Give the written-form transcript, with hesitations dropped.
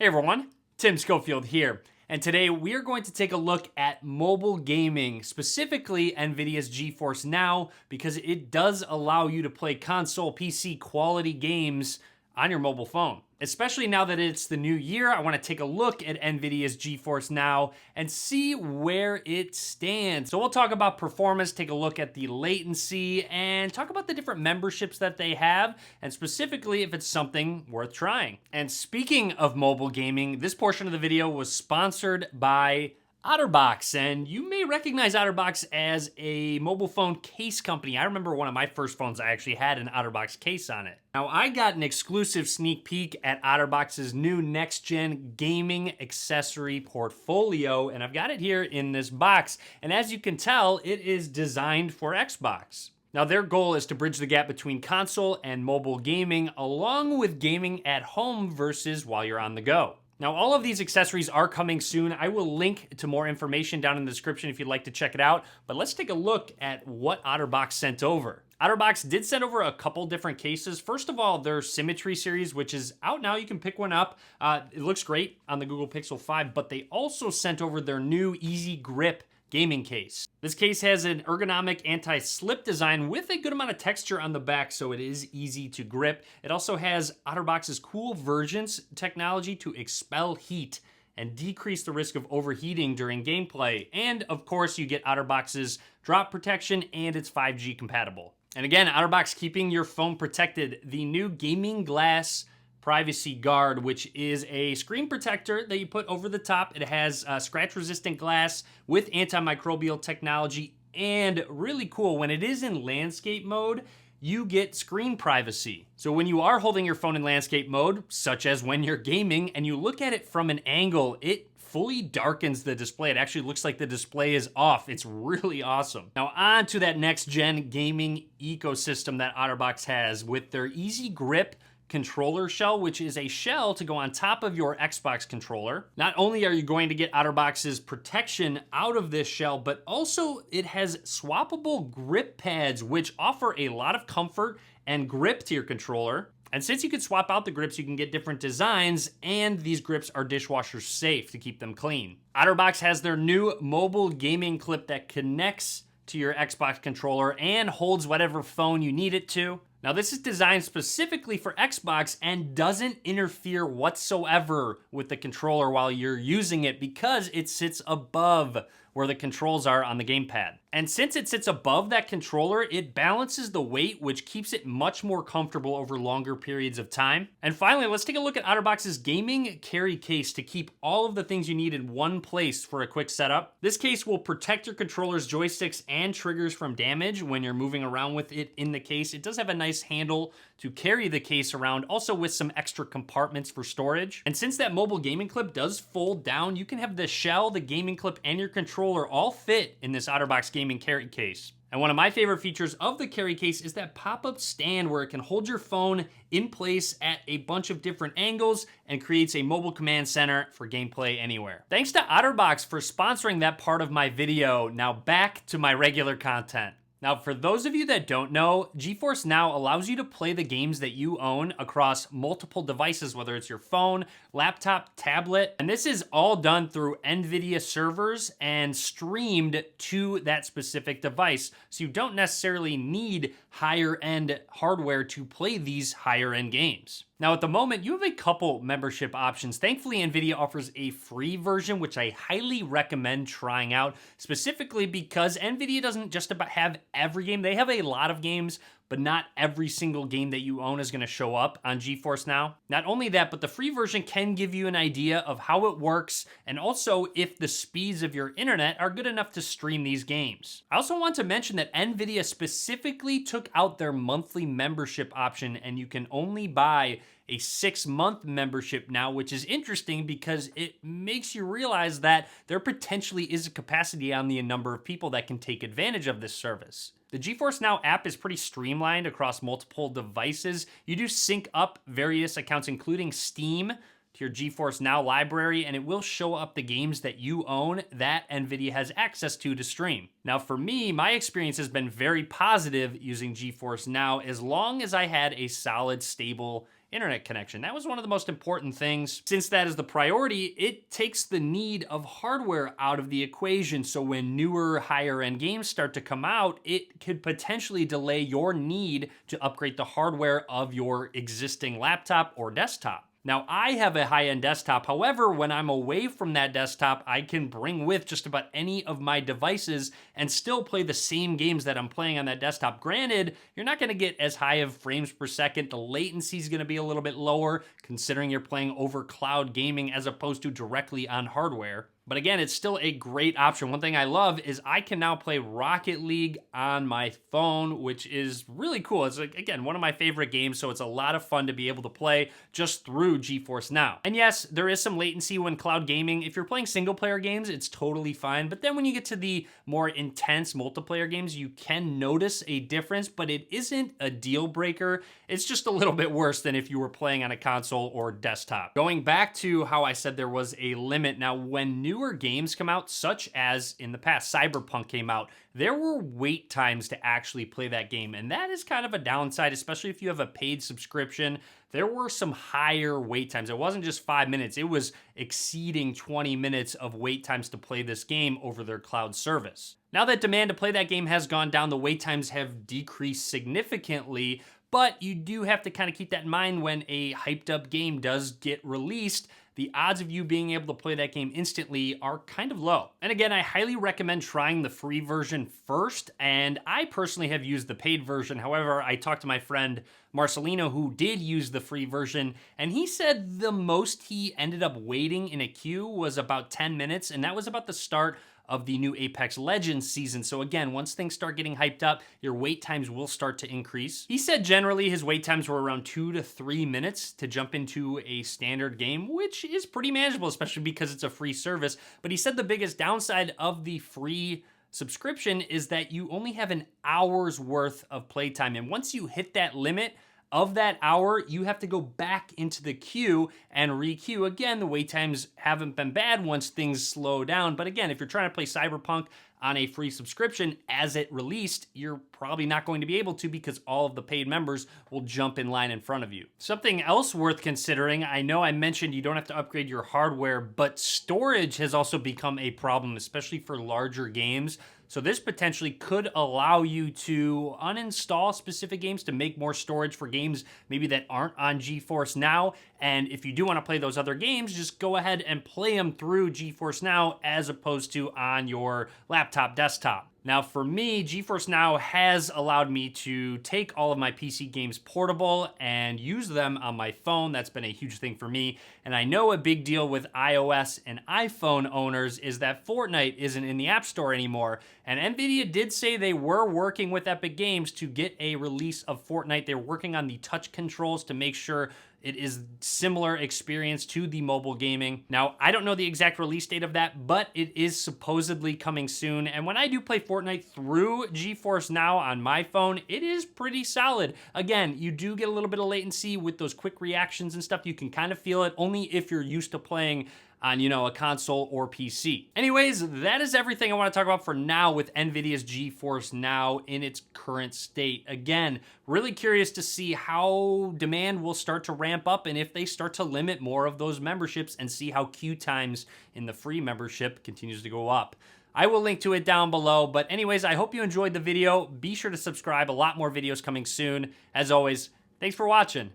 Hey everyone, Tim Schofield here, and today we are going to take a look at mobile gaming, specifically NVIDIA's GeForce Now, because it does allow you to play console PC quality games on your mobile phone. Especially now that it's the new year, I want to take a look at NVIDIA's GeForce Now and see where it stands. So we'll talk about performance, take a look at the latency, and talk about the different memberships that they have, and specifically if it's something worth trying. And speaking of mobile gaming, this portion of the video was sponsored by Otterbox, and you may recognize Otterbox as a mobile phone case company. I remember one of my first phones, I actually had an Otterbox case on it. Now, I got an exclusive sneak peek at Otterbox's new next-gen gaming accessory portfolio, and I've got it here in this box, and as you can tell, it is designed for Xbox. Now, their goal is to bridge the gap between console and mobile gaming, along with gaming at home versus while you're on the go. Now, all of these accessories are coming soon. I will link to more information down in the description if you'd like to check it out, but let's take a look at what Otterbox sent over. Otterbox did send over a couple different cases. First of all, their Symmetry series, which is out now. You can pick one up. It looks great on the Google Pixel 5, but they also sent over their new Easy Grip gaming case. This case has an ergonomic anti-slip design with a good amount of texture on the back, so it is easy to grip. It also has Otterbox's Cool Vergence technology to expel heat and decrease the risk of overheating during gameplay. And of course, you get Otterbox's drop protection, and it's 5G compatible. And again, Otterbox keeping your phone protected. The new Gaming Glass Privacy Guard, which is a screen protector that you put over the top. It has scratch-resistant glass with antimicrobial technology, and really cool, when it is in landscape mode, you get screen privacy. So when you are holding your phone in landscape mode, such as when you're gaming, and you look at it from an angle, it fully darkens the display. It actually looks like the display is off. It's really awesome. Now on to that next-gen gaming ecosystem that Otterbox has with their Easy Grip controller shell, which is a shell to go on top of your Xbox controller. Not only are you going to get Otterbox's protection out of this shell, but also it has swappable grip pads, which offer a lot of comfort and grip to your controller. And since you can swap out the grips, you can get different designs, and these grips are dishwasher safe to keep them clean. Otterbox has their new mobile gaming clip that connects to your Xbox controller and holds whatever phone you need it to. Now, this is designed specifically for Xbox and doesn't interfere whatsoever with the controller while you're using it because it sits above where the controls are on the gamepad. And since it sits above that controller, it balances the weight, which keeps it much more comfortable over longer periods of time. And finally, let's take a look at Otterbox's gaming carry case to keep all of the things you need in one place for a quick setup. This case will protect your controller's joysticks and triggers from damage when you're moving around with it in the case. It does have a nice handle to carry the case around, also with some extra compartments for storage. And since that mobile gaming clip does fold down, you can have the shell, the gaming clip, and your controller all fit in this Otterbox gaming carry case. And one of my favorite features of the carry case is that pop-up stand where it can hold your phone in place at a bunch of different angles and creates a mobile command center for gameplay anywhere. Thanks to Otterbox for sponsoring that part of my video. Now back to my regular content. Now, for those of you that don't know, GeForce Now allows you to play the games that you own across multiple devices, whether it's your phone, laptop, tablet, and this is all done through NVIDIA servers and streamed to that specific device. So you don't necessarily need higher-end hardware to play these higher-end games. Now, at the moment, you have a couple membership options. Thankfully, NVIDIA offers a free version, which I highly recommend trying out, specifically because NVIDIA doesn't just about have every game. They have a lot of games, but not every single game that you own is going to show up on GeForce Now. Not only that, but the free version can give you an idea of how it works, and also if the speeds of your internet are good enough to stream these games. I also want to mention that NVIDIA specifically took out their monthly membership option, and you can only buy a 6-month membership now, which is interesting because it makes you realize that there potentially is a capacity on the number of people that can take advantage of this service. The GeForce Now app is pretty streamlined across multiple devices. You do sync up various accounts, including Steam, to your GeForce Now library, and it will show up the games that you own that NVIDIA has access to stream. Now, for me, my experience has been very positive using GeForce Now as long as I had a solid, stable internet connection. That was one of the most important things. Since that is the priority, it takes the need of hardware out of the equation. So when newer, higher end games start to come out, it could potentially delay your need to upgrade the hardware of your existing laptop or desktop. Now, I have a high-end desktop. However, when I'm away from that desktop, I can bring with just about any of my devices and still play the same games that I'm playing on that desktop. Granted, you're not going to get as high of frames per second. The latency is going to be a little bit lower, considering you're playing over cloud gaming as opposed to directly on hardware. But again, it's still a great option. One thing I love is I can now play Rocket League on my phone, which is really cool. It's like, again, one of my favorite games, so it's a lot of fun to be able to play just through GeForce Now. And yes, there is some latency when cloud gaming. If you're playing single player games, it's totally fine. But then when you get to the more intense multiplayer games, you can notice a difference, but it isn't a deal breaker. It's just a little bit worse than if you were playing on a console or desktop. Going back to how I said there was a limit. Now, when newer games come out, such as in the past, Cyberpunk came out, there were wait times to actually play that game. And that is kind of a downside, especially if you have a paid subscription. There were some higher wait times. It wasn't just 5 minutes. It was exceeding 20 minutes of wait times to play this game over their cloud service. Now that demand to play that game has gone down, the wait times have decreased significantly, but you do have to kind of keep that in mind when a hyped up game does get released. The odds of you being able to play that game instantly are kind of low. And again, I highly recommend trying the free version first, and I personally have used the paid version. However, I talked to my friend Marcelino, who did use the free version, and he said the most he ended up waiting in a queue was about 10 minutes, and that was about the start of the new Apex Legends season. So again, once things start getting hyped up, your wait times will start to increase. He said generally his wait times were around 2 to 3 minutes to jump into a standard game, which is pretty manageable, especially because it's a free service. But he said the biggest downside of the free subscription is that you only have an hour's worth of playtime. And once you hit that limit of that hour, you have to go back into the queue and re-queue. Again, the wait times haven't been bad once things slow down. But again, if you're trying to play Cyberpunk on a free subscription as it released, you're probably not going to be able to because all of the paid members will jump in line in front of you. Something else worth considering, I know I mentioned you don't have to upgrade your hardware, but storage has also become a problem, especially for larger games. So this potentially could allow you to uninstall specific games to make more storage for games maybe that aren't on GeForce Now. And if you do want to play those other games, just go ahead and play them through GeForce Now as opposed to on your laptop, desktop. Now for me, GeForce Now has allowed me to take all of my PC games portable and use them on my phone. That's been a huge thing for me. And I know a big deal with iOS and iPhone owners is that Fortnite isn't in the App Store anymore. And Nvidia did say they were working with Epic Games to get a release of Fortnite. They're working on the touch controls to make sure it is similar experience to the mobile gaming. Now, I don't know the exact release date of that, but it is supposedly coming soon. And when I do play Fortnite through GeForce Now on my phone, it is pretty solid. Again, you do get a little bit of latency with those quick reactions and stuff. You can kind of feel it only if you're used to playing on, a console or PC. Anyways, that is everything I want to talk about for now with NVIDIA's GeForce Now in its current state. Again, really curious to see how demand will start to ramp up and if they start to limit more of those memberships and see how queue times in the free membership continues to go up. I will link to it down below, but anyways, I hope you enjoyed the video. Be sure to subscribe. A lot more videos coming soon. As always, thanks for watching.